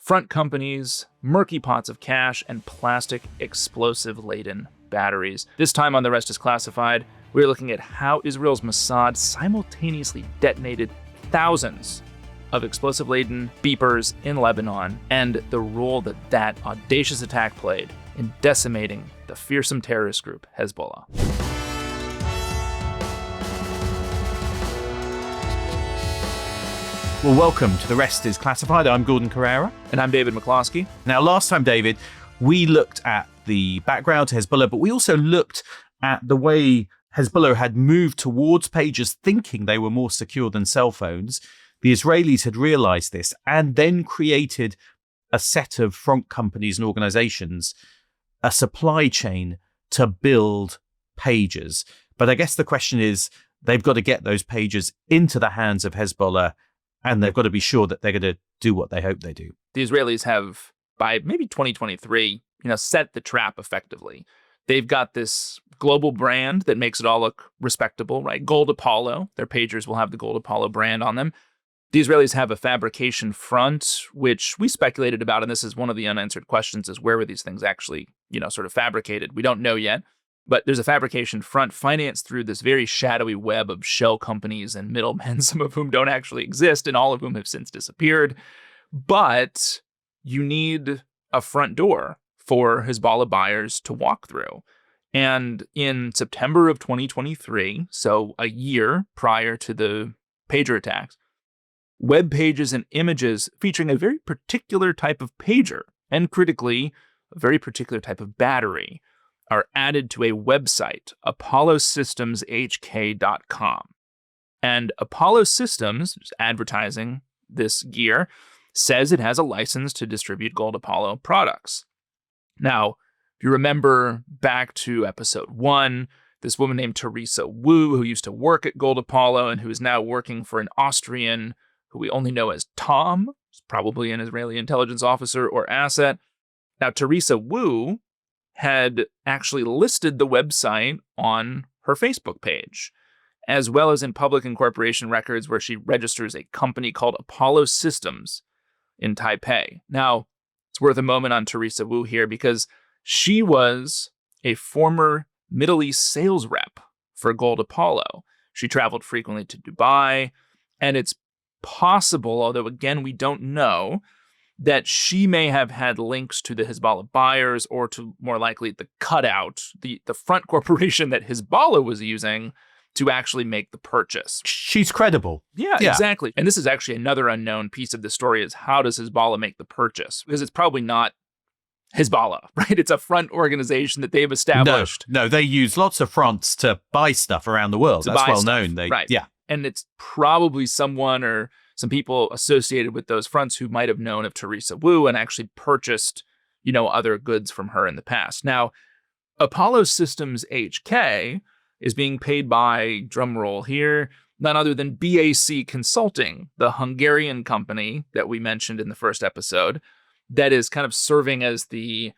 front companies, murky pots of cash, and plastic explosive-laden batteries. This time on The Rest is Classified, we're looking at how Israel's Mossad simultaneously detonated thousands of explosive-laden beepers in Lebanon, and the role that that audacious attack played in decimating the fearsome terrorist group Hezbollah. Well, welcome to The Rest is Classified. I'm Gordon Carrera. And I'm David McCloskey. Now, last time, David, we looked at the background to Hezbollah, but we also looked at the way Hezbollah had moved towards pagers thinking they were more secure than cell phones. The Israelis had realized this and then created a set of front companies and organizations, a supply chain to build pagers. But I guess the question is, they've got to get those pagers into the hands of Hezbollah, and they've got to be sure that they're going to do what they hope they do. The Israelis have, by maybe 2023, set the trap effectively. They've got this global brand that makes it all look respectable, right? Gold Apollo. Their pagers will have the Gold Apollo brand on them. The Israelis have a fabrication front, which we speculated about, and this is one of the unanswered questions, is where were these things actually, sort of fabricated? We don't know yet. But there's a fabrication front financed through this very shadowy web of shell companies and middlemen, some of whom don't actually exist and all of whom have since disappeared. But you need a front door for Hezbollah buyers to walk through. And in September of 2023, so a year prior to the pager attacks, web pages and images featuring a very particular type of pager, and critically, a very particular type of battery, are added to a website, ApolloSystemsHK.com. And Apollo Systems, advertising this gear, says it has a license to distribute Gold Apollo products. Now, if you remember back to episode 1, this woman named Teresa Wu, who used to work at Gold Apollo and who is now working for an Austrian who we only know as Tom, probably an Israeli intelligence officer or asset. Now, Teresa Wu had actually listed the website on her Facebook page, as well as in public incorporation records where she registers a company called Apollo Systems in Taipei. Now, it's worth a moment on Teresa Wu here because she was a former Middle East sales rep for Gold Apollo. She traveled frequently to Dubai, and it's possible, although again we don't know, that she may have had links to the Hezbollah buyers or to, more likely, the cutout, the front corporation that Hezbollah was using to actually make the purchase. She's credible. Yeah, exactly. And this is actually another unknown piece of the story is how does Hezbollah make the purchase? Because it's probably not Hezbollah, right? It's a front organization that they've established. No, they use lots of fronts to buy stuff around the world. That's well known. Right. Yeah. And it's probably someone or some people associated with those fronts who might have known of Teresa Wu and actually purchased, other goods from her in the past. Now, Apollo Systems HK is being paid by, drumroll here, none other than BAC Consulting, the Hungarian company that we mentioned in the first episode, that is kind of serving as the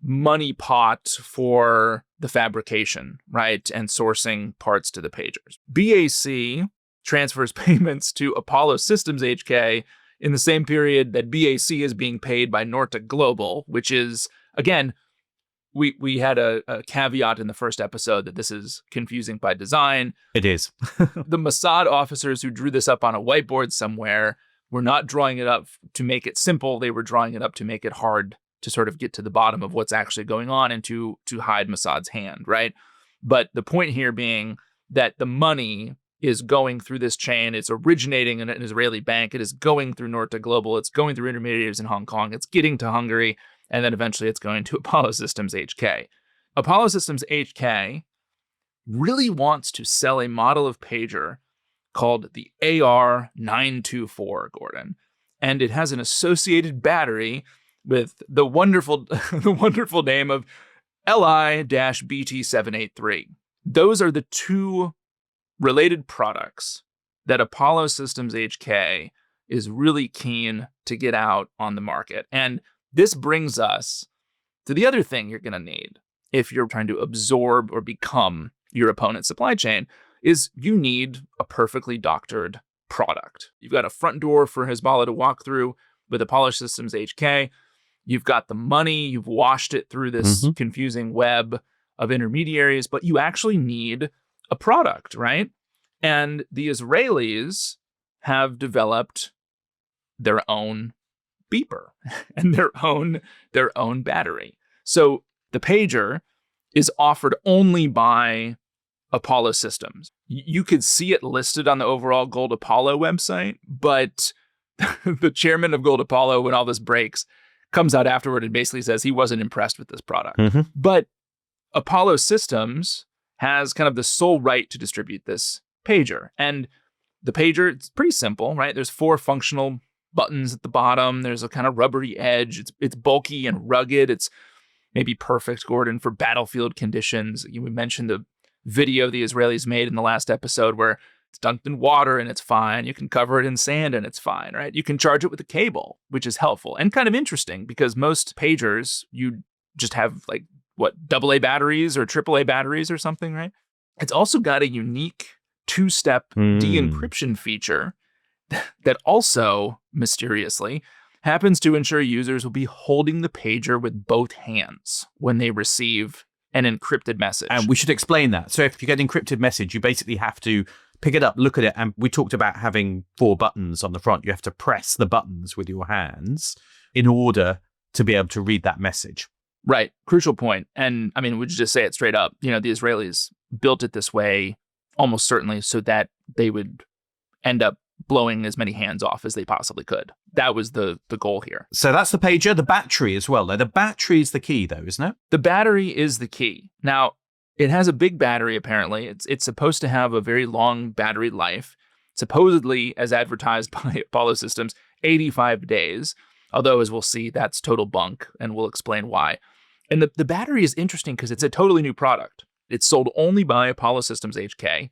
money pot for the fabrication, right? And sourcing parts to the pagers. BAC transfers payments to Apollo Systems HK in the same period that BAC is being paid by Norta Global, which is, again, we had a caveat in the first episode that this is confusing by design. It is. The Mossad officers who drew this up on a whiteboard somewhere were not drawing it up to make it simple. They were drawing it up to make it hard to sort of get to the bottom of what's actually going on and to hide Mossad's hand, right? But the point here being that the money is going through this chain. It's originating in an Israeli bank. It is going through Norta Global. It's going through intermediaries in Hong Kong. It's getting to Hungary. And then eventually it's going to Apollo Systems HK. Apollo Systems HK really wants to sell a model of pager called the AR-924, Gordon. And it has an associated battery with the wonderful name of LI-BT783. Those are the two related products that Apollo Systems HK is really keen to get out on the market. And this brings us to the other thing you're going to need if you're trying to absorb or become your opponent's supply chain, is you need a perfectly doctored product. You've got a front door for Hezbollah to walk through. with Apollo Systems HK, you've got the money, you've washed it through this confusing web of intermediaries, but you actually need a product, right? And the Israelis have developed their own beeper and their own battery. So the pager is offered only by Apollo Systems. You could see it listed on the overall Gold Apollo website, but the chairman of Gold Apollo, when all this breaks, comes out afterward and basically says he wasn't impressed with this product. But Apollo Systems has kind of the sole right to distribute this pager. And the pager, it's pretty simple, right? There's 4 functional buttons at the bottom. There's a kind of rubbery edge. It's bulky and rugged. It's maybe perfect, Gordon, for battlefield conditions. You mentioned the video the Israelis made in the last episode where it's dunked in water and it's fine. You can cover it in sand and it's fine, right? You can charge it with a cable, which is helpful and kind of interesting because most pagers, you just have like, AA batteries or AAA batteries or something, right? It's also got a unique 2-step de-encryption feature that also, mysteriously, happens to ensure users will be holding the pager with both hands when they receive an encrypted message. And we should explain that. So if you get an encrypted message, you basically have to pick it up, look at it, and we talked about having 4 buttons on the front. You have to press the buttons with your hands in order to be able to read that message. Right. Crucial point. And I mean, we just say it straight up. The Israelis built it this way almost certainly so that they would end up blowing as many hands off as they possibly could. That was the goal here. So that's the pager, the battery as well. Now, the battery is the key, though, isn't it? The battery is the key. Now, it has a big battery, apparently. It's supposed to have a very long battery life. Supposedly, as advertised by Apollo Systems, 85 days. Although, as we'll see, that's total bunk, and we'll explain why. And the battery is interesting because it's a totally new product. It's sold only by Apollo Systems HK.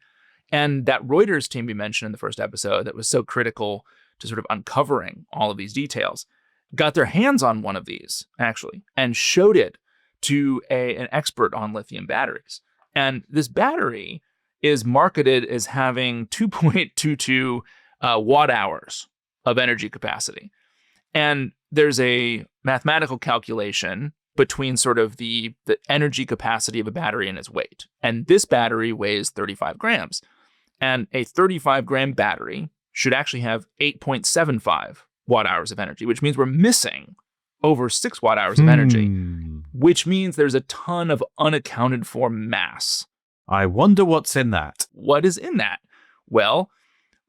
And that Reuters team we mentioned in the first episode that was so critical to sort of uncovering all of these details got their hands on one of these, actually, and showed it to an expert on lithium batteries. And this battery is marketed as having 2.22 watt hours of energy capacity. And there's a mathematical calculation between sort of the energy capacity of a battery and its weight. And this battery weighs 35 grams. And a 35-gram battery should actually have 8.75 watt hours of energy, which means we're missing over 6 watt hours of energy, which means there's a ton of unaccounted for mass. I wonder what's in that. What is in that? Well,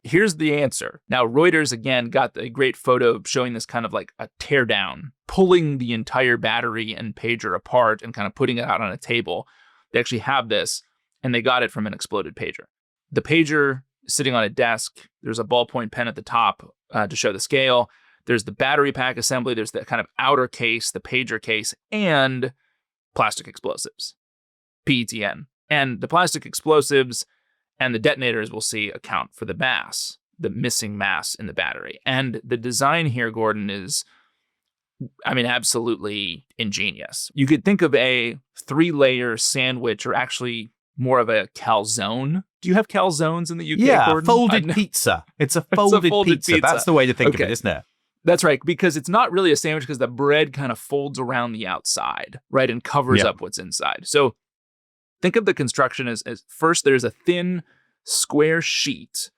here's the answer. Now, Reuters, again, got a great photo showing this kind of like a teardown, pulling the entire battery and pager apart and kind of putting it out on a table. They actually have this, and they got it from an exploded pager. The pager is sitting on a desk. There's a ballpoint pen at the top to show the scale. There's the battery pack assembly. There's the kind of outer case, the pager case, and plastic explosives, PETN. And the plastic explosives and the detonators, we'll see, account for the mass, the missing mass in the battery. And the design here, Gordon, is, I mean, absolutely ingenious. You could think of a 3-layer sandwich, or actually more of a calzone. Do you have calzones in the UK, yeah, Gordon? folded pizza. It's a folded pizza. That's the way to think of it, isn't it? That's right, because it's not really a sandwich because the bread kind of folds around the outside, right, and covers up what's inside. So think of the construction as first there's a thin square sheet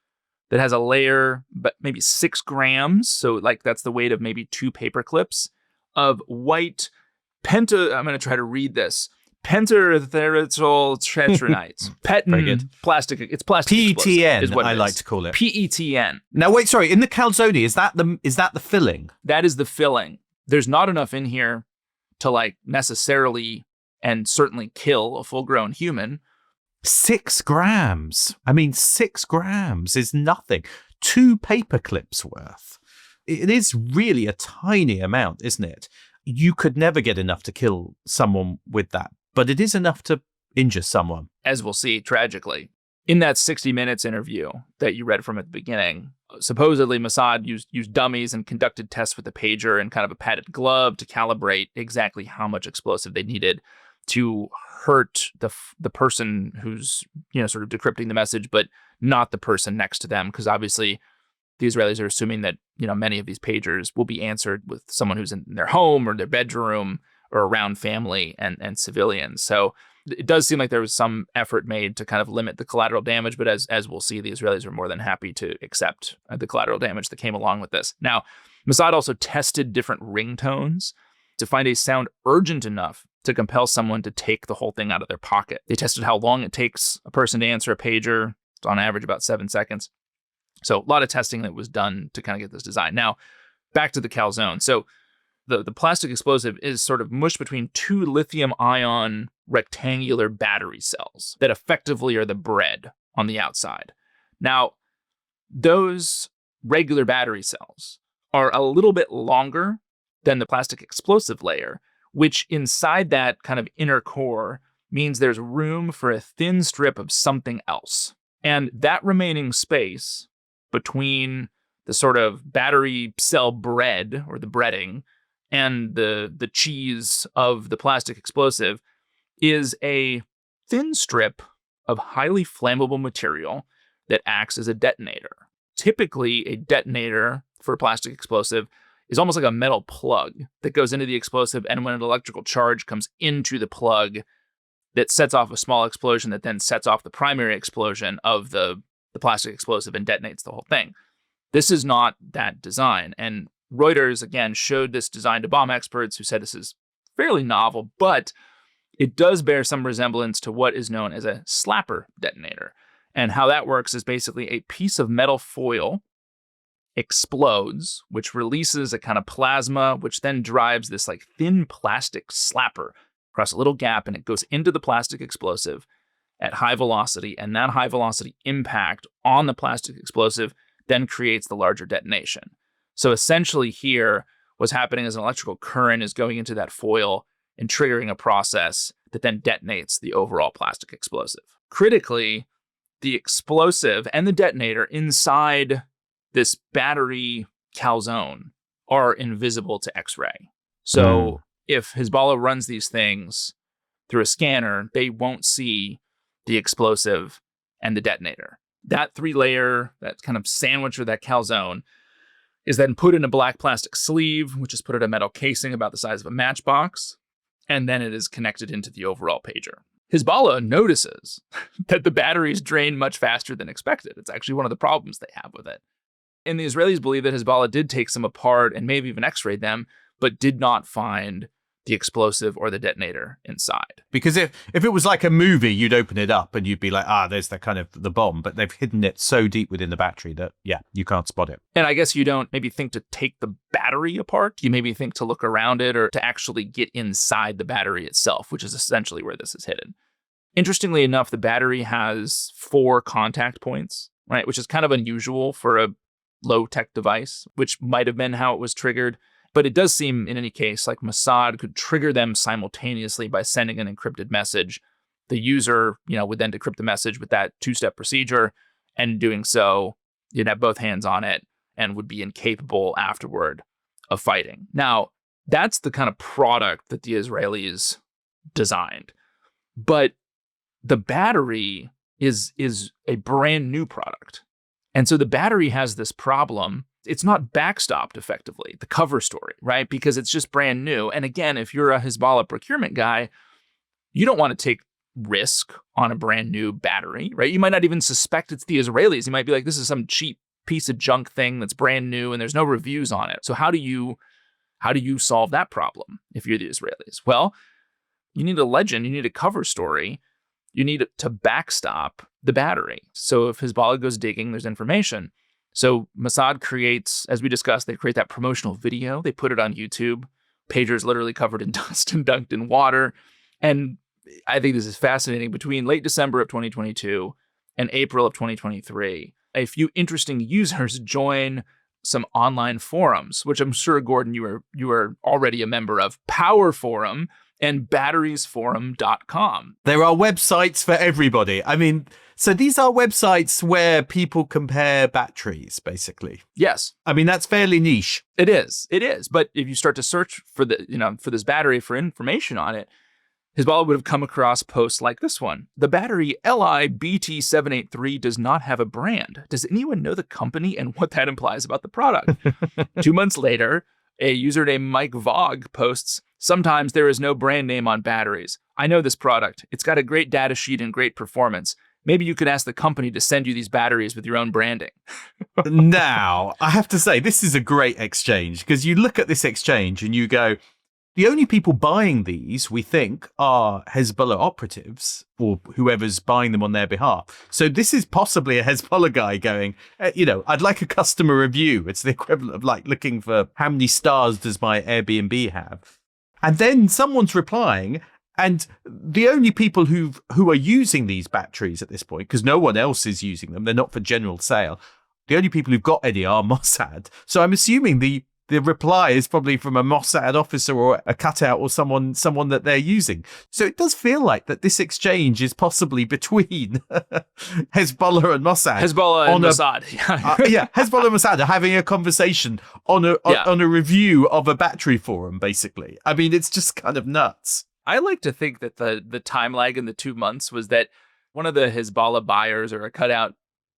that has a layer, but maybe 6 grams. So like that's the weight of maybe 2 paper clips of white I'm going to try to read this. Pentathiazole tetranite. Petin plastic. It's plastic. PETN, is what I like to call it. PETN. Now wait, sorry. In the calzone, is that the filling? That is the filling. There's not enough in here to like necessarily and certainly kill a full-grown human. 6 grams. I mean, 6 grams is nothing. 2 paper clips worth. It is really a tiny amount, isn't it? You could never get enough to kill someone with that, but it is enough to injure someone. As we'll see, tragically. In that 60 Minutes interview that you read from at the beginning, supposedly Mossad used dummies and conducted tests with a pager and kind of a padded glove to calibrate exactly how much explosive they needed to hurt the person who's, sort of decrypting the message, but not the person next to them, because obviously the Israelis are assuming that, many of these pagers will be answered with someone who's in their home or their bedroom or around family and civilians. So it does seem like there was some effort made to kind of limit the collateral damage, but as we'll see, the Israelis are more than happy to accept the collateral damage that came along with this. Now, Mossad also tested different ringtones to find a sound urgent enough to compel someone to take the whole thing out of their pocket. They tested how long it takes a person to answer a pager. It's on average about 7 seconds. So a lot of testing that was done to kind of get this design. Now, back to the Calzone. So the plastic explosive is sort of mushed between two lithium-ion rectangular battery cells that effectively are the bread on the outside. Now, those regular battery cells are a little bit longer than the plastic explosive layer, which inside that kind of inner core means there's room for a thin strip of something else. And that remaining space between the sort of battery cell bread or the breading and the cheese of the plastic explosive is a thin strip of highly flammable material that acts as a detonator. Typically, a detonator for a plastic explosive is almost like a metal plug that goes into the explosive, and when an electrical charge comes into the plug, that sets off a small explosion that then sets off the primary explosion of the plastic explosive and detonates the whole thing. This is not that design. And Reuters, again, showed this design to bomb experts who said this is fairly novel, but it does bear some resemblance to what is known as a slapper detonator. And how that works is basically a piece of metal foil explodes, which releases a kind of plasma, which then drives this like thin plastic slapper across a little gap, and it goes into the plastic explosive at high velocity, and that high velocity impact on the plastic explosive then creates the larger detonation. So essentially here, what's happening is an electrical current is going into that foil and triggering a process that then detonates the overall plastic explosive. Critically, the explosive and the detonator inside this battery calzone are invisible to X-ray. So if Hezbollah runs these things through a scanner, they won't see the explosive and the detonator. That 3-layer, that kind of sandwich or that calzone, is then put in a black plastic sleeve, which is put in a metal casing about the size of a matchbox, and then it is connected into the overall pager. Hezbollah notices that the batteries drain much faster than expected. It's actually one of the problems they have with it. And the Israelis believe that Hezbollah did take some apart and maybe even x-rayed them, but did not find the explosive or the detonator inside. Because if it was like a movie, you'd open it up and you'd be like, there's that kind of the bomb. But they've hidden it so deep within the battery that, you can't spot it. And I guess you don't maybe think to take the battery apart. You maybe think to look around it or to actually get inside the battery itself, which is essentially where this is hidden. Interestingly enough, the battery has 4 contact points, right? Which is kind of unusual for a low-tech device, which might have been how it was triggered. But it does seem, in any case, like Mossad could trigger them simultaneously by sending an encrypted message. The user, would then decrypt the message with that 2-step procedure, and doing so, you'd have both hands on it and would be incapable afterward of fighting. Now, that's the kind of product that the Israelis designed. But the battery is a brand new product. And so the battery has this problem. It's not backstopped effectively, the cover story, right? Because it's just brand new. And again, if you're a Hezbollah procurement guy, you don't want to take risk on a brand new battery, right? You might not even suspect it's the Israelis. You might be like, this is some cheap piece of junk thing that's brand new and there's no reviews on it. So how do you solve that problem if you're the Israelis? Well, you need a legend, you need a cover story, you need to backstop the battery. So if Hezbollah goes digging, there's information. So Mossad creates, as we discussed, they create that promotional video. They put it on YouTube. Pager's literally covered in dust and dunked in water. And I think this is fascinating. Between late December of 2022 and April of 2023, a few interesting users join some online forums, which I'm sure, Gordon, you are already a member of. Power Forum and batteriesforum.com. There are websites for everybody. I mean, so these are websites where people compare batteries, basically. Yes. I mean, that's fairly niche. It is. But if you start to search for for this battery for information on it, Hezbollah would have come across posts like this one. The battery LIBT783 does not have a brand. Does anyone know the company and what that implies about the product? 2 months later, a user named Mike Vogue posts, sometimes there is no brand name on batteries. I know this product. It's got a great data sheet and great performance. Maybe you could ask the company to send you these batteries with your own branding. Now, I have to say, this is a great exchange, because you look at this exchange and you go, the only people buying these, we think, are Hezbollah operatives or whoever's buying them on their behalf. So this is possibly a Hezbollah guy going, I'd like a customer review. It's the equivalent of like looking for how many stars does my Airbnb have? And then someone's replying, and the only people who are using these batteries at this point, because no one else is using them, they're not for general sale. The only people who've got any are Mossad. So I'm assuming the reply is probably from a Mossad officer or a cutout or someone that they're using. So it does feel like that this exchange is possibly between Hezbollah and Mossad. Hezbollah and Mossad. Hezbollah and Mossad are having a conversation on a review of a battery forum, basically. I mean, it's just kind of nuts. I like to think that the time lag in the 2 months was that one of the Hezbollah buyers or a cutout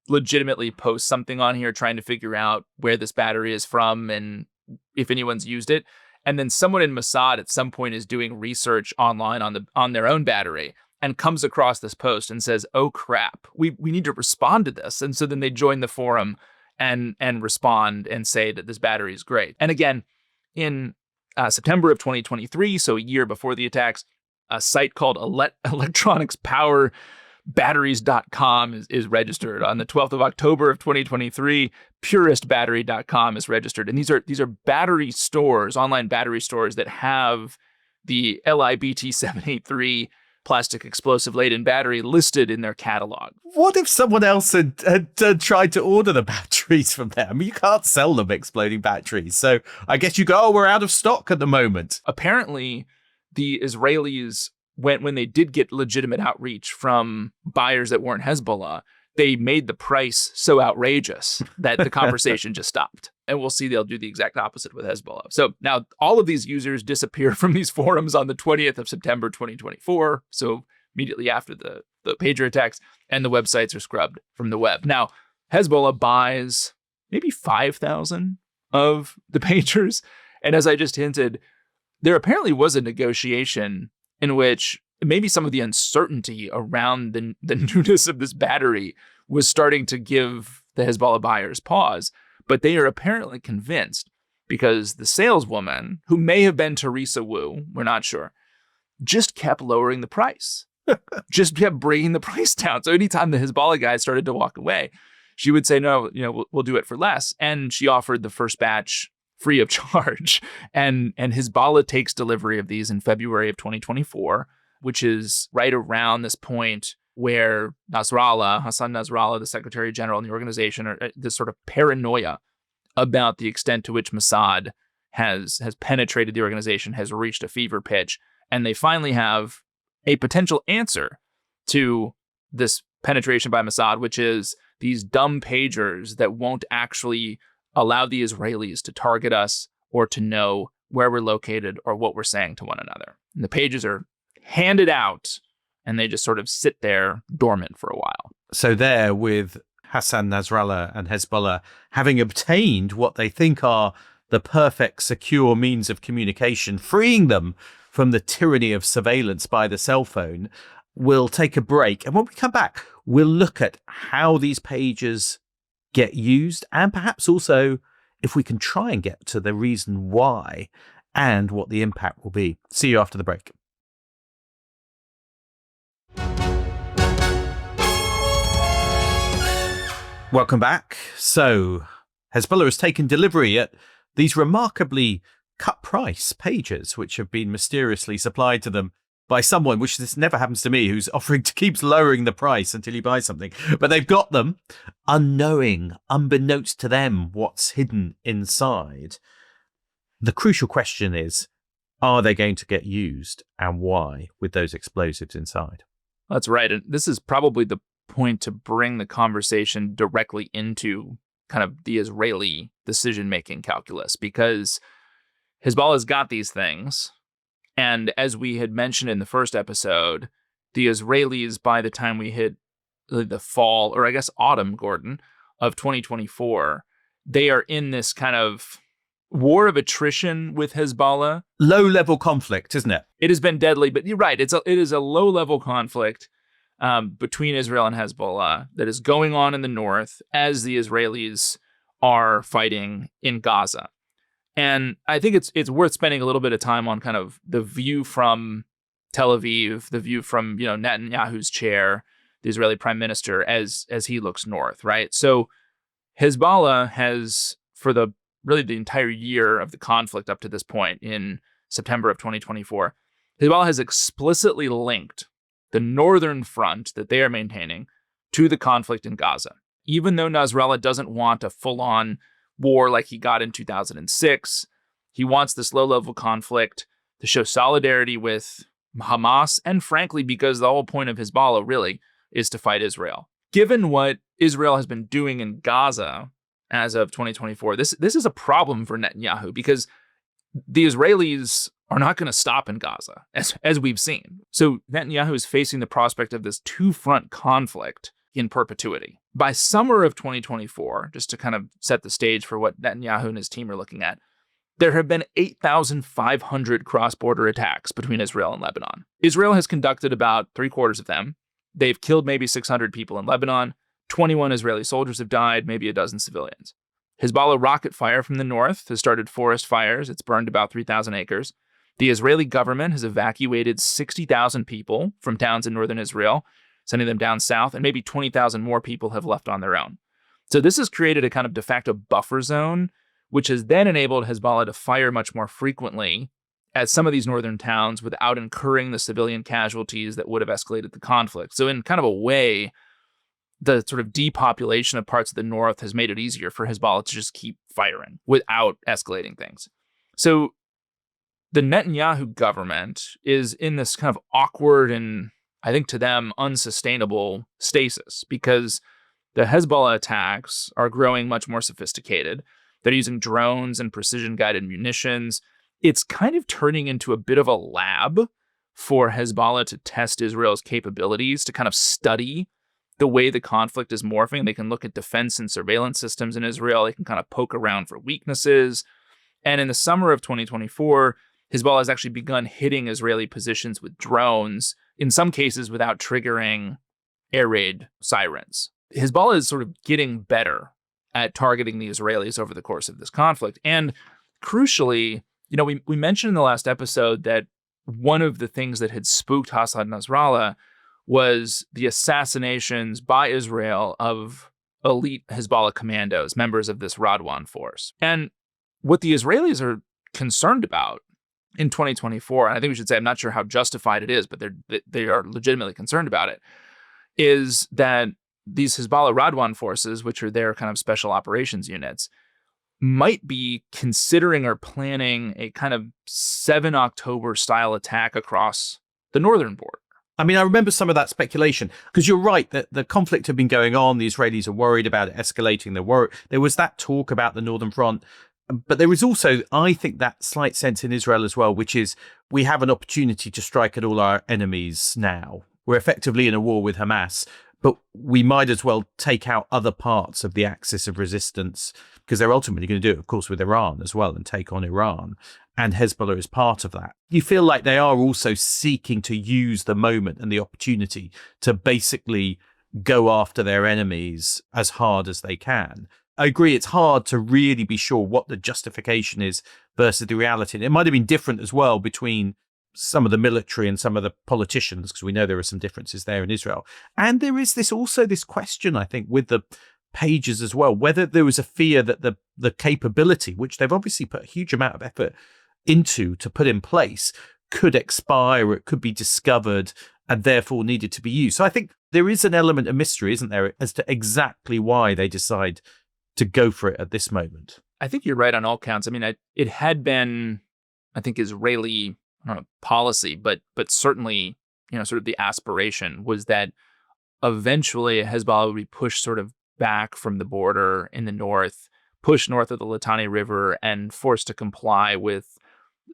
legitimately posts something on here trying to figure out where this battery is from and if anyone's used it. And then someone in Mossad at some point is doing research online on their own battery and comes across this post and says, oh crap, we need to respond to this. And so then they join the forum and respond and say that this battery is great. And again, in September of 2023, so a year before the attacks, a site called electronicspowerbatteries.com is registered. On the 12th of October of 2023, puristbattery.com is registered. And these are battery stores, online battery stores that have the LIBT783 plastic explosive laden battery listed in their catalog. What if someone else had tried to order the batteries from them? I mean, you can't sell them exploding batteries. So I guess you go, we're out of stock at the moment. Apparently, the Israelis, when they did get legitimate outreach from buyers that weren't Hezbollah, they made the price so outrageous that the conversation just stopped. And we'll see they'll do the exact opposite with Hezbollah. So now all of these users disappear from these forums on the 20th of September, 2024. So immediately after the pager attacks, and the websites are scrubbed from the web. Now, Hezbollah buys maybe 5,000 of the pagers. And as I just hinted, there apparently was a negotiation in which maybe some of the uncertainty around the newness of this battery was starting to give the Hezbollah buyers pause. But they are apparently convinced, because the saleswoman, who may have been Teresa Wu, we're not sure, just kept lowering the price. Just kept bringing the price down. So anytime the Hezbollah guys started to walk away, she would say, no, we'll do it for less. And she offered the first batch free of charge. And Hezbollah takes delivery of these in February of 2024, which is right around this point where Hassan Nasrallah, the Secretary General in the organization, are this sort of paranoia about the extent to which Mossad has penetrated the organization, has reached a fever pitch, and they finally have a potential answer to this penetration by Mossad, which is these dumb pagers that won't actually allow the Israelis to target us or to know where we're located or what we're saying to one another. And the pages are handed out, and they just sort of sit there dormant for a while. So there, with Hassan Nasrallah and Hezbollah having obtained what they think are the perfect, secure means of communication, freeing them from the tyranny of surveillance by the cell phone, we'll take a break. And when we come back, we'll look at how these pages get used, and perhaps also if we can try and get to the reason why and what the impact will be. See you after the break. Welcome back. So Hezbollah has taken delivery at these remarkably cut price pages, which have been mysteriously supplied to them by someone, which this never happens to me, who's keeps lowering the price until you buy something. But they've got them, unbeknownst to them, what's hidden inside. The crucial question is, are they going to get used, and why, with those explosives inside? That's right. And this is probably the point to bring the conversation directly into kind of the Israeli decision-making calculus, because Hezbollah's got these things, And as we had mentioned in the first episode, the Israelis, by the time we hit the fall, or I guess autumn, Gordon, of 2024, they are in this kind of war of attrition with Hezbollah. Low-level conflict, isn't it? It has been deadly, but you're right. It is a low-level conflict between Israel and Hezbollah that is going on in the north as the Israelis are fighting in Gaza. And I think it's worth spending a little bit of time on kind of the view from Tel Aviv, the view from, Netanyahu's chair, the Israeli prime minister, as he looks north, right? So Hezbollah has, for the entire year of the conflict up to this point in September of 2024, Hezbollah has explicitly linked the northern front that they are maintaining to the conflict in Gaza. Even though Nasrallah doesn't want a full-on war like he got in 2006, he wants this low-level conflict to show solidarity with Hamas, and frankly, because the whole point of Hezbollah really is to fight Israel. Given what Israel has been doing in Gaza as of 2024, this is a problem for Netanyahu, because the Israelis are not going to stop in Gaza, as we've seen. So Netanyahu is facing the prospect of this two-front conflict in perpetuity. By summer of 2024, just to kind of set the stage for what Netanyahu and his team are looking at, there have been 8,500 cross-border attacks between Israel and Lebanon. Israel has conducted about 3/4 of them. They've killed maybe 600 people in Lebanon. 21 Israeli soldiers have died, maybe a dozen civilians. Hezbollah rocket fire from the north has started forest fires. It's burned about 3,000 acres. The Israeli government has evacuated 60,000 people from towns in northern Israel, sending them down south, and maybe 20,000 more people have left on their own. So this has created a kind of de facto buffer zone, which has then enabled Hezbollah to fire much more frequently at some of these northern towns without incurring the civilian casualties that would have escalated the conflict. So in kind of a way, the sort of depopulation of parts of the north has made it easier for Hezbollah to just keep firing without escalating things. So the Netanyahu government is in this kind of awkward and, I think to them, unsustainable stasis, because the Hezbollah attacks are growing much more sophisticated. They're using drones and precision-guided munitions. It's kind of turning into a bit of a lab for Hezbollah to test Israel's capabilities, to kind of study the way the conflict is morphing. They can look at defense and surveillance systems in Israel. They can kind of poke around for weaknesses. And in the summer of 2024, Hezbollah has actually begun hitting Israeli positions with drones, in some cases without triggering air raid sirens. Hezbollah is sort of getting better at targeting the Israelis over the course of this conflict. And crucially, we mentioned in the last episode that one of the things that had spooked Hassan Nasrallah was the assassinations by Israel of elite Hezbollah commandos, members of this Radwan force. And what the Israelis are concerned about in 2024, and I think we should say, I'm not sure how justified it is, but they are legitimately concerned about it, is that these Hezbollah Radwan forces, which are their kind of special operations units, might be considering or planning a kind of 7 October style attack across the northern border. I mean, I remember some of that speculation, because you're right that the conflict had been going on. The Israelis are worried about it escalating. There was that talk about the northern front. But there is also, I think, that slight sense in Israel as well, which is we have an opportunity to strike at all our enemies now. We're effectively in a war with Hamas, but we might as well take out other parts of the axis of resistance, because they're ultimately going to do it, of course, with Iran as well, and take on Iran. And Hezbollah is part of that. You feel like they are also seeking to use the moment and the opportunity to basically go after their enemies as hard as they can. I agree, it's hard to really be sure what the justification is versus the reality. And it might have been different as well between some of the military and some of the politicians, because we know there are some differences there in Israel. And there is this question, I think, with the pages as well, whether there was a fear that the capability, which they've obviously put a huge amount of effort into to put in place, could expire, or it could be discovered and therefore needed to be used. So I think there is an element of mystery, isn't there, as to exactly why they decide to go for it at this moment. I think you're right on all counts. I mean, it had been, I think, Israeli, I don't know, policy, but certainly, sort of the aspiration was that eventually Hezbollah would be pushed sort of back from the border in the north, pushed north of the Litani River, and forced to comply with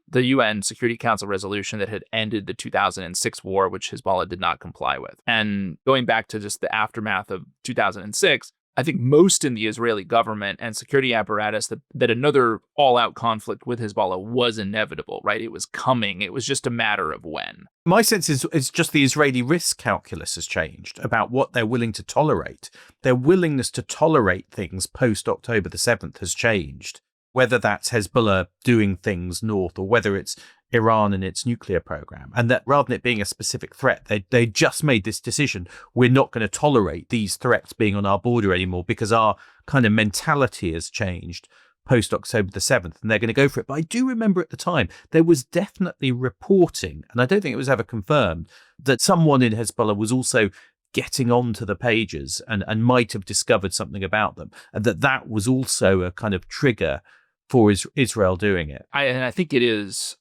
the UN Security Council resolution that had ended the 2006 war, which Hezbollah did not comply with. And going back to just the aftermath of 2006, I think most in the Israeli government and security apparatus that another all-out conflict with Hezbollah was inevitable, right? It was coming. It was just a matter of when. My sense is it's just the Israeli risk calculus has changed about what they're willing to tolerate. Their willingness to tolerate things post-October the 7th has changed, whether that's Hezbollah doing things north or whether it's Iran and its nuclear program. And that rather than it being a specific threat, they just made this decision. We're not going to tolerate these threats being on our border anymore because our kind of mentality has changed post-October the 7th, and they're going to go for it. But I do remember at the time, there was definitely reporting, and I don't think it was ever confirmed, that someone in Hezbollah was also getting onto the pages and might have discovered something about them, and that was also a kind of trigger for Israel doing it. I think it is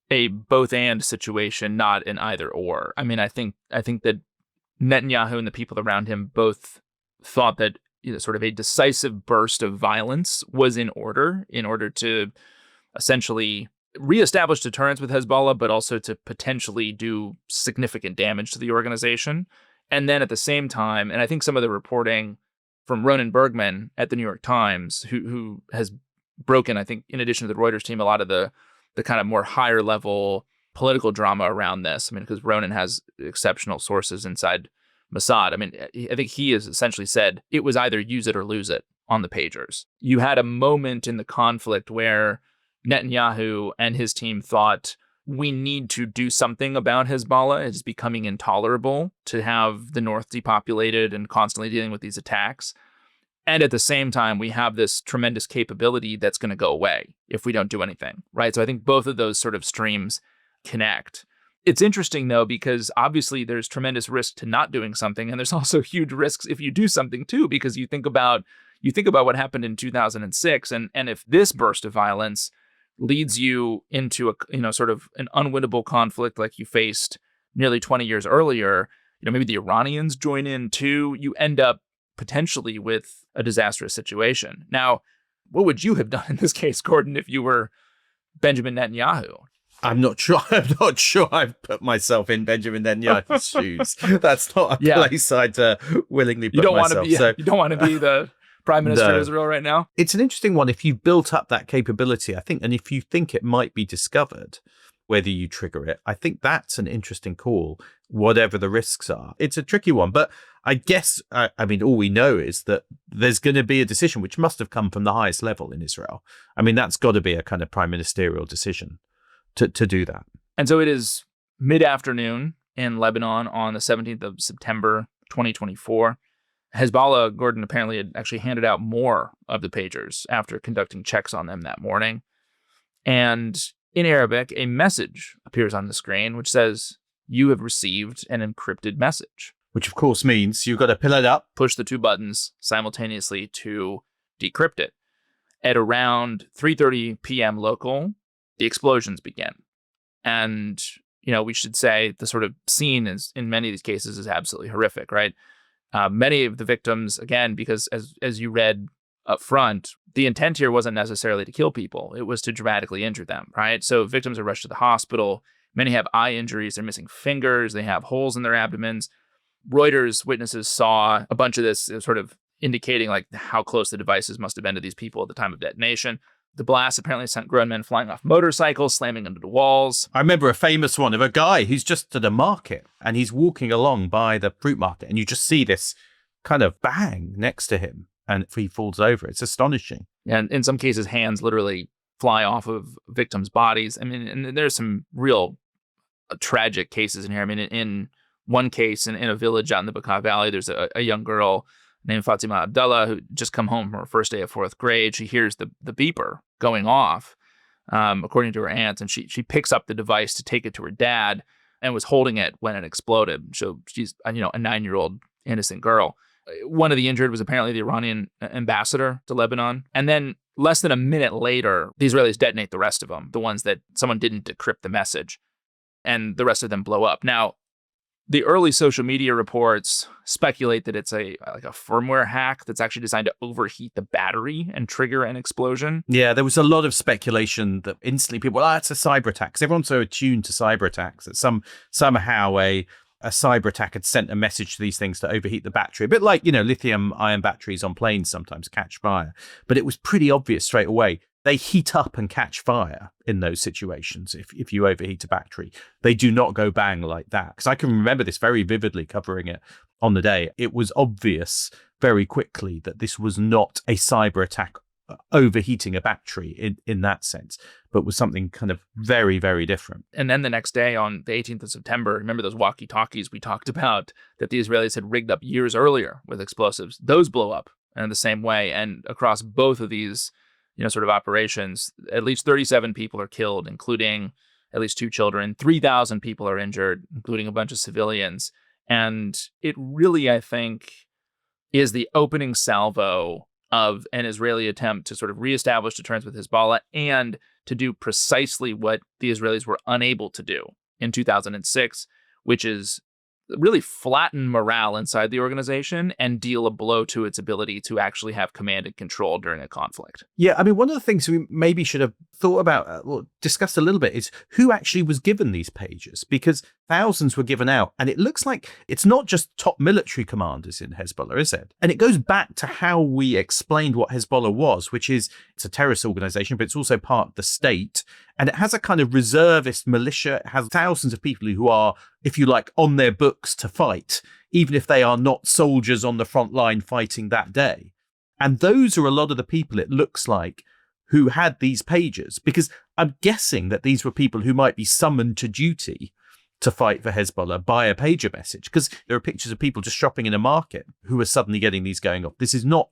a both and situation, not an either or. I mean, I think that Netanyahu and the people around him both thought that sort of a decisive burst of violence was in order to essentially reestablish deterrence with Hezbollah, but also to potentially do significant damage to the organization. And then at the same time, and I think some of the reporting from Ronan Bergman at the New York Times, who has broken, I think, in addition to the Reuters team, a lot of the kind of more higher level political drama around this. I mean, because Ronan has exceptional sources inside Mossad. I mean, I think he has essentially said it was either use it or lose it on the pagers. You had a moment in the conflict where Netanyahu and his team thought, we need to do something about Hezbollah. It's becoming intolerable to have the north depopulated and constantly dealing with these attacks. And at the same time, we have this tremendous capability that's going to go away if we don't do anything, right? So I think both of those sort of streams connect. It's interesting, though, because obviously there's tremendous risk to not doing something. And there's also huge risks if you do something, too, because you think about what happened in 2006. And if this burst of violence leads you into a sort of an unwinnable conflict like you faced nearly 20 years earlier, maybe the Iranians join in, too, you end up potentially with a disastrous situation. Now, what would you have done in this case, Gordon, if you were Benjamin Netanyahu? I'm not sure I've put myself in Benjamin Netanyahu's shoes. That's not a place I'd willingly put myself. You don't want to be the Prime Minister of Israel right now? It's an interesting one. If you've built up that capability, I think, and if you think it might be discovered, whether you trigger it, I think that's an interesting call, whatever the risks are. It's a tricky one, but I guess, I mean, all we know is that there's going to be a decision which must have come from the highest level in Israel. I mean, that's got to be a kind of prime ministerial decision to do that. And so it is mid-afternoon in Lebanon on the 17th of September, 2024. Hezbollah, Gordon, apparently had actually handed out more of the pagers after conducting checks on them that morning. And in Arabic, a message appears on the screen which says, "You have received an encrypted message." Which, of course, means you've got to pull it up, push the two buttons simultaneously to decrypt it. At around 3:30 p.m. local, the explosions begin. And, we should say the sort of scene is, in many of these cases, is absolutely horrific, right? Many of the victims, again, because as you read up front, the intent here wasn't necessarily to kill people. It was to dramatically injure them, right? So victims are rushed to the hospital. Many have eye injuries. They're missing fingers. They have holes in their abdomens. Reuters witnesses saw a bunch of this sort of indicating like how close the devices must have been to these people at the time of detonation. The blast apparently sent grown men flying off motorcycles, slamming into the walls. I remember a famous one of a guy who's just at a market and he's walking along by the fruit market and you just see this kind of bang next to him and he falls over. It's astonishing. And in some cases, hands literally fly off of victims' bodies. I mean, and there's some real tragic cases in here. I mean, in one case in a village out in the Bekaa Valley, there's a young girl named Fatima Abdullah who just come home from her first day of fourth grade. She hears the beeper going off, according to her aunt, and she picks up the device to take it to her dad and was holding it when it exploded. So she's a 9-year-old innocent girl. One of the injured was apparently the Iranian ambassador to Lebanon. And then less than a minute later, the Israelis detonate the rest of them, the ones that someone didn't decrypt the message, and the rest of them blow up. Now, The early social media reports speculate that it's a firmware hack that's actually designed to overheat the battery and trigger an explosion. Yeah, there was a lot of speculation that instantly people, it's a cyber attack, because everyone's so attuned to cyber attacks that somehow a cyber attack had sent a message to these things to overheat the battery. A bit like, lithium ion batteries on planes sometimes catch fire. But it was pretty obvious straight away. They heat up and catch fire in those situations. If you overheat a battery, they do not go bang like that. Because I can remember this very vividly, covering it on the day. It was obvious very quickly that this was not a cyber attack overheating a battery in that sense, but was something kind of very, very different. And then the next day, on the 18th of September, remember those walkie-talkies we talked about that the Israelis had rigged up years earlier with explosives? Those blow up in the same way. And across both of these sort of operations, at least 37 people are killed, including at least 2 children. 3,000 people are injured, including a bunch of civilians. And it really, I think, is the opening salvo of an Israeli attempt to sort of reestablish deterrence with Hezbollah and to do precisely what the Israelis were unable to do in 2006, which is really flatten morale inside the organization and deal a blow to its ability to actually have command and control during a conflict. Yeah, I mean, one of the things we maybe should have thought about, discussed a little bit, is who actually was given these pages, because thousands were given out. And it looks like it's not just top military commanders in Hezbollah, is it? And it goes back to how we explained what Hezbollah was, which is it's a terrorist organization, but it's also part of the state. And it has a kind of reservist militia. It has thousands of people who are, if you like, on their books to fight, even if they are not soldiers on the front line fighting that day. And those are a lot of the people, it looks like, who had these pages, because I'm guessing that these were people who might be summoned to duty to fight for Hezbollah by a pager message, because there are pictures of people just shopping in a market who are suddenly getting these going off. This is not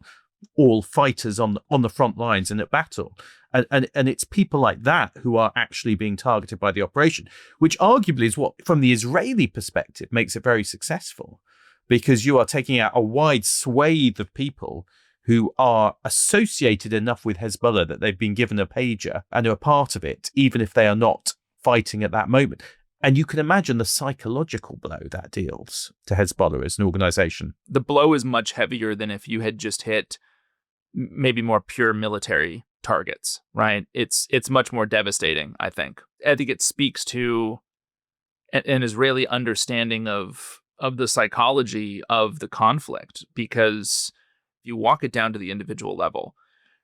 all fighters on the front lines in a battle. And it's people like that who are actually being targeted by the operation, which arguably is what, from the Israeli perspective, makes it very successful, because you are taking out a wide swathe of people who are associated enough with Hezbollah that they've been given a pager and are part of it, even if they are not fighting at that moment. And you can imagine the psychological blow that deals to Hezbollah as an organization. The blow is much heavier than if you had just hit maybe more pure military targets, right? It's much more devastating, I think. I think it speaks to an Israeli understanding of the psychology of the conflict, because you walk it down to the individual level.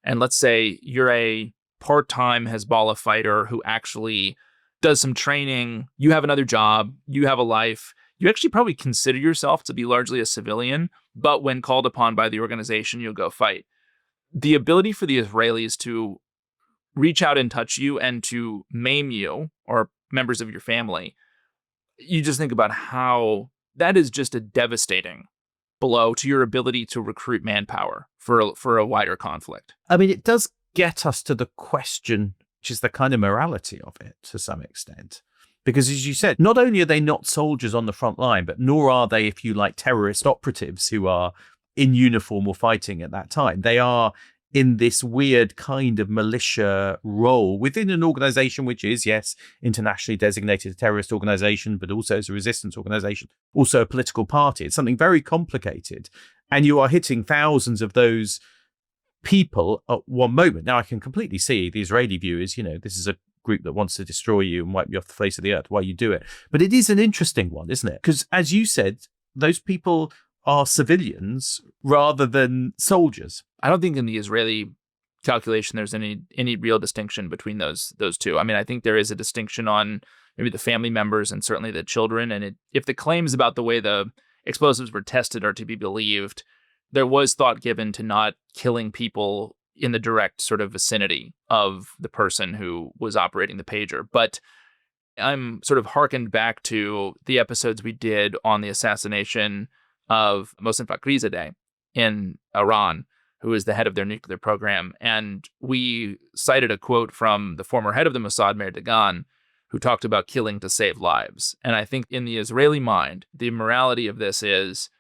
And let's say you're a part-time Hezbollah fighter who actually does some training, you have another job, you have a life, you actually probably consider yourself to be largely a civilian, but when called upon by the organization, you'll go fight. The ability for the Israelis to reach out and touch you and to maim you or members of your family, you just think about how that is just a devastating blow to your ability to recruit manpower for a wider conflict. I mean, it does get us to the question, which is the kind of morality of it to some extent. Because as you said, not only are they not soldiers on the front line, but nor are they, if you like, terrorist operatives who are in uniform or fighting at that time. They are in this weird kind of militia role within an organization which is, yes, internationally designated a terrorist organization, but also as a resistance organization, also a political party. It's something very complicated. And you are hitting thousands of those people at one moment. Now, I can completely see the Israeli view is, this is a group that wants to destroy you and wipe you off the face of the earth while you do it. But it is an interesting one, isn't it? Because as you said, those people are civilians rather than soldiers. I don't think in the Israeli calculation there's any real distinction between those two. I mean, I think there is a distinction on maybe the family members and certainly the children. And if the claims about the way the explosives were tested are to be believed, there was thought given to not killing people in the direct sort of vicinity of the person who was operating the pager. But I'm sort of hearkened back to the episodes we did on the assassination of Mohsen Fakhrizadeh in Iran, who is the head of their nuclear program. And we cited a quote from the former head of the Mossad, Meir Dagan, who talked about killing to save lives. And I think in the Israeli mind, the morality of this is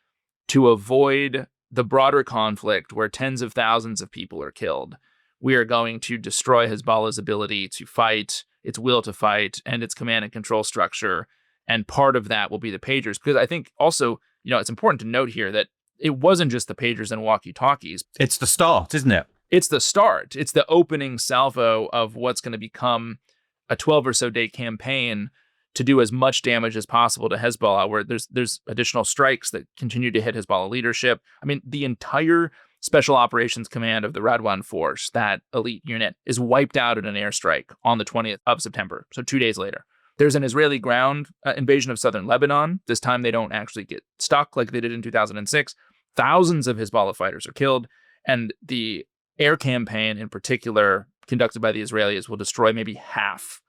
to avoid the broader conflict where tens of thousands of people are killed. We are going to destroy Hezbollah's ability to fight, its will to fight, and its command and control structure. And part of that will be the pagers, because I think also, it's important to note here that it wasn't just the pagers and walkie-talkies. It's the start, isn't it? It's the start. It's the opening salvo of what's going to become a 12 or so day campaign to do as much damage as possible to Hezbollah, where there's additional strikes that continue to hit Hezbollah leadership. I mean, the entire Special Operations Command of the Radwan Force, that elite unit, is wiped out in an airstrike on the 20th of September, so 2 days later. There's an Israeli ground invasion of southern Lebanon. This time they don't actually get stuck like they did in 2006. Thousands of Hezbollah fighters are killed, and the air campaign in particular, conducted by the Israelis, will destroy maybe half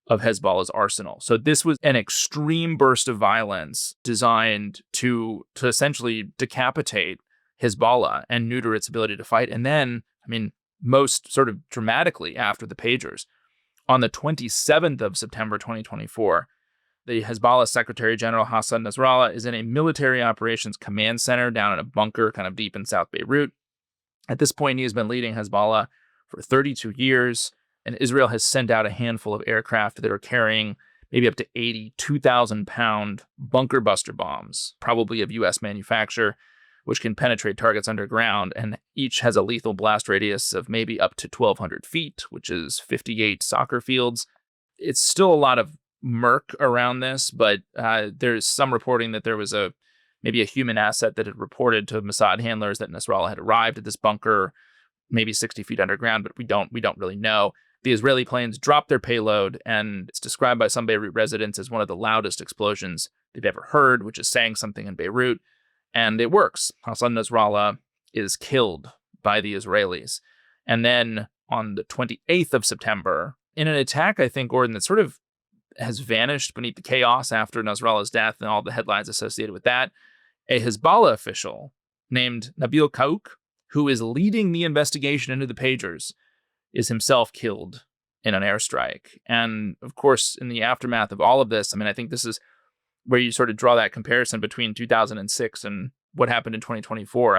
of Hezbollah's arsenal. So this was an extreme burst of violence designed to essentially decapitate Hezbollah and neuter its ability to fight. And then, most sort of dramatically after the pagers, on the 27th of September 2024, the Hezbollah Secretary General Hassan Nasrallah is in a military operations command center down in a bunker kind of deep in South Beirut. At this point, he has been leading Hezbollah for 32 years, and Israel has sent out a handful of aircraft that are carrying maybe up to 80 2,000-pound bunker buster bombs, probably of U.S. manufacture, which can penetrate targets underground, and each has a lethal blast radius of maybe up to 1,200 feet, which is 58 soccer fields. It's still a lot of murk around this, but there's some reporting that there was maybe a human asset that had reported to Mossad handlers that Nasrallah had arrived at this bunker, maybe 60 feet underground, but we don't really know. The Israeli planes dropped their payload, and it's described by some Beirut residents as one of the loudest explosions they've ever heard, which is saying something in Beirut. And it works. Hassan Nasrallah is killed by the Israelis. And then on the 28th of September, in an attack, I think, Gordon, that sort of has vanished beneath the chaos after Nasrallah's death and all the headlines associated with that, a Hezbollah official named Nabil Kaouk, who is leading the investigation into the pagers, is himself killed in an airstrike. And of course, in the aftermath of all of this, I think this is where you sort of draw that comparison between 2006 and what happened in 2024.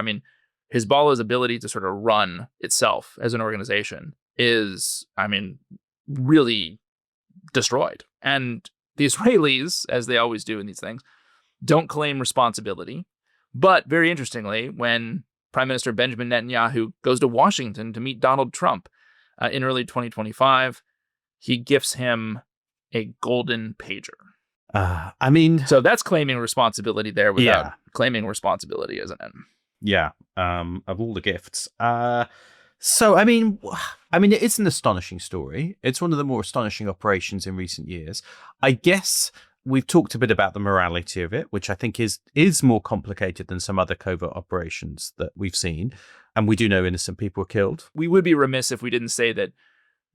Hezbollah's ability to sort of run itself as an organization is, really destroyed. And the Israelis, as they always do in these things, don't claim responsibility. But very interestingly, when Prime Minister Benjamin Netanyahu goes to Washington to meet Donald Trump in early 2025, he gifts him a golden pager. So that's claiming responsibility there without claiming responsibility, isn't it? Yeah, of all the gifts. It is an astonishing story. It's one of the more astonishing operations in recent years. I guess we've talked a bit about the morality of it, which I think is more complicated than some other covert operations that we've seen. And we do know innocent people were killed. We would be remiss if we didn't say that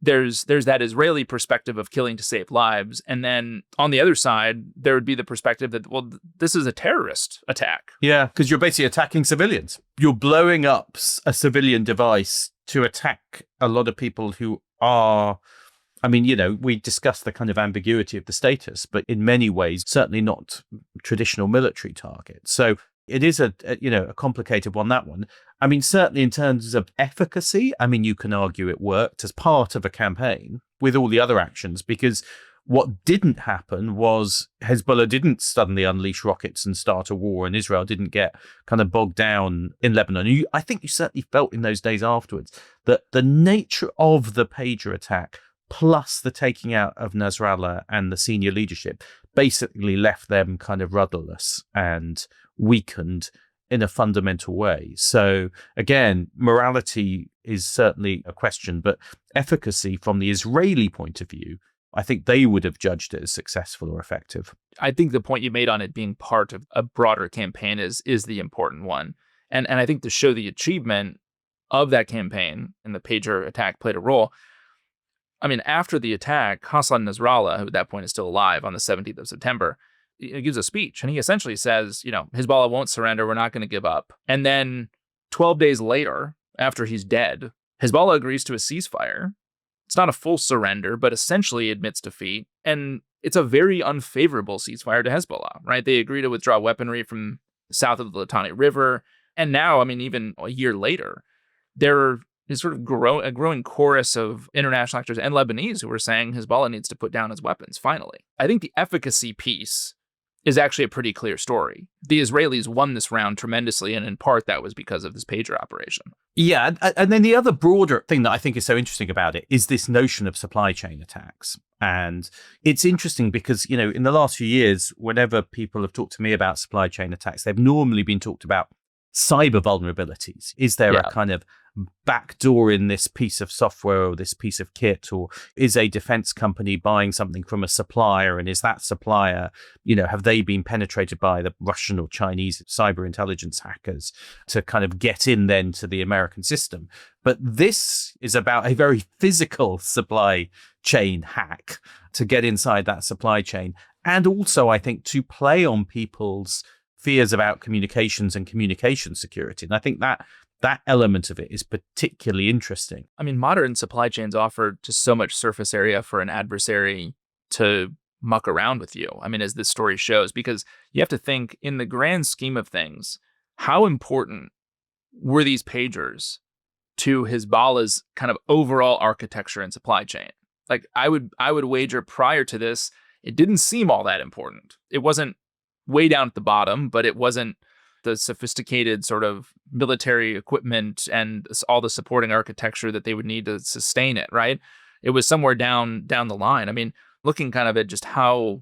there's that Israeli perspective of killing to save lives. And then on the other side, there would be the perspective that, this is a terrorist attack. Yeah, because you're basically attacking civilians. You're blowing up a civilian device to attack a lot of people who are, we discussed the kind of ambiguity of the status, but in many ways, certainly not traditional military targets. So it is a complicated one, that one. Certainly in terms of efficacy, you can argue it worked as part of a campaign with all the other actions, because what didn't happen was Hezbollah didn't suddenly unleash rockets and start a war, and Israel didn't get kind of bogged down in Lebanon. I think you certainly felt in those days afterwards that the nature of the pager attack plus the taking out of Nasrallah and the senior leadership basically left them kind of rudderless and weakened in a fundamental way. So again, morality is certainly a question, but efficacy from the Israeli point of view, I think they would have judged it as successful or effective. I think the point you made on it being part of a broader campaign is the important one. And I think to show the achievement of that campaign, and the pager attack played a role. After the attack, Hassan Nasrallah, who at that point is still alive on the 17th of September, he gives a speech, and he essentially says, Hezbollah won't surrender. We're not going to give up. And then 12 days later, after he's dead, Hezbollah agrees to a ceasefire. It's not a full surrender, but essentially admits defeat. And it's a very unfavorable ceasefire to Hezbollah, right? They agree to withdraw weaponry from south of the Litani River. And now, even a year later, they're sort of a growing chorus of international actors and Lebanese who were saying Hezbollah needs to put down his weapons, finally. I think the efficacy piece is actually a pretty clear story. The Israelis won this round tremendously, and in part that was because of this pager operation. Yeah, and then the other broader thing that I think is so interesting about it is this notion of supply chain attacks. And it's interesting because, in the last few years, whenever people have talked to me about supply chain attacks, they've normally been talked about cyber vulnerabilities. Is there a kind of backdoor in this piece of software or this piece of kit, or is a defense company buying something from a supplier, and is that supplier, have they been penetrated by the Russian or Chinese cyber intelligence hackers to kind of get in then to the American system? But this is about a very physical supply chain hack to get inside that supply chain, and also I think to play on people's fears about communications and communication security. And I think that element of it is particularly interesting. I mean, modern supply chains offer just so much surface area for an adversary to muck around with you. I mean, as this story shows, because you have to think in the grand scheme of things, how important were these pagers to Hezbollah's kind of overall architecture and supply chain? Like I would wager prior to this, it didn't seem all that important. It wasn't way down at the bottom, but it wasn't the sophisticated sort of military equipment and all the supporting architecture that they would need to sustain it, right? It was somewhere down the line. I mean, looking kind of at just how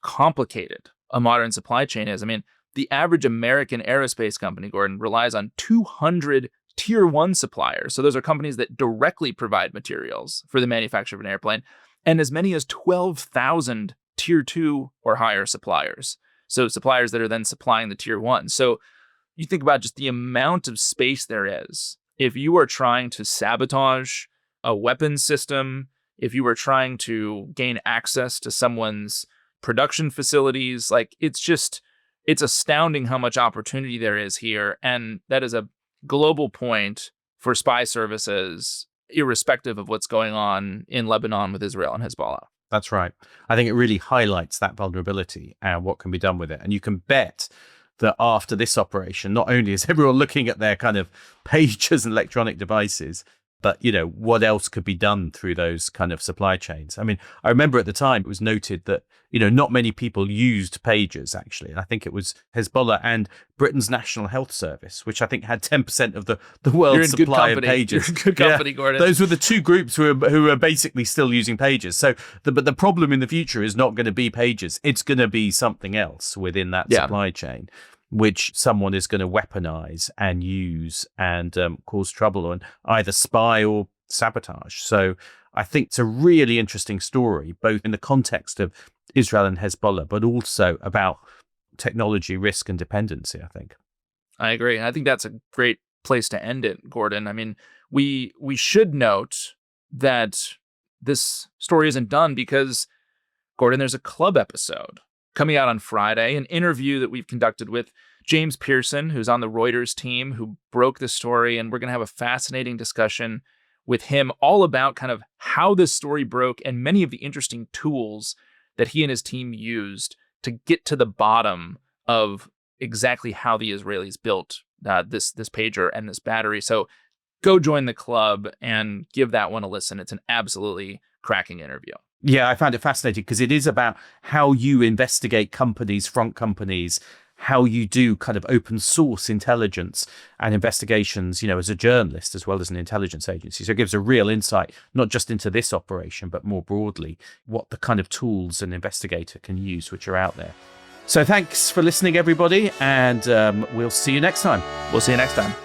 complicated a modern supply chain is. I mean, the average American aerospace company, Gordon, relies on 200 tier 1 suppliers. So those are companies that directly provide materials for the manufacture of an airplane, and as many as 12,000 tier 2 or higher suppliers. So suppliers that are then supplying the tier 1. So you think about just the amount of space there is. If you are trying to sabotage a weapons system, if you are trying to gain access to someone's production facilities, like it's astounding how much opportunity there is here. And that is a global point for spy services, irrespective of what's going on in Lebanon with Israel and Hezbollah. That's right. I think it really highlights that vulnerability and what can be done with it. And you can bet that after this operation, not only is everyone looking at their kind of pagers and electronic devices, but, what else could be done through those kind of supply chains? I mean, I remember at the time it was noted that, not many people used pagers, actually. And I think it was Hezbollah and Britain's National Health Service, which I think had 10% of the world's supply of pagers. You're in good company, Gordon. Those were the two groups who are basically still using pagers. So, but the problem in the future is not going to be pagers. It's going to be something else within that supply chain, which someone is going to weaponize and use and cause trouble and either spy or sabotage. So I think it's a really interesting story, both in the context of Israel and Hezbollah, but also about technology risk and dependency, I think. I agree. I think that's a great place to end it, Gordon. I mean, we should note that this story isn't done because, Gordon, there's a club episode coming out on Friday, an interview that we've conducted with James Pearson, who's on the Reuters team, who broke the story. And we're going to have a fascinating discussion with him all about kind of how this story broke and many of the interesting tools that he and his team used to get to the bottom of exactly how the Israelis built this pager and this battery. So go join the club and give that one a listen. It's an absolutely cracking interview. Yeah, I found it fascinating because it is about how you investigate companies, front companies, how you do kind of open source intelligence and investigations, as a journalist as well as an intelligence agency. So it gives a real insight, not just into this operation, but more broadly, what the kind of tools an investigator can use, which are out there. So thanks for listening, everybody, and we'll see you next time. We'll see you next time.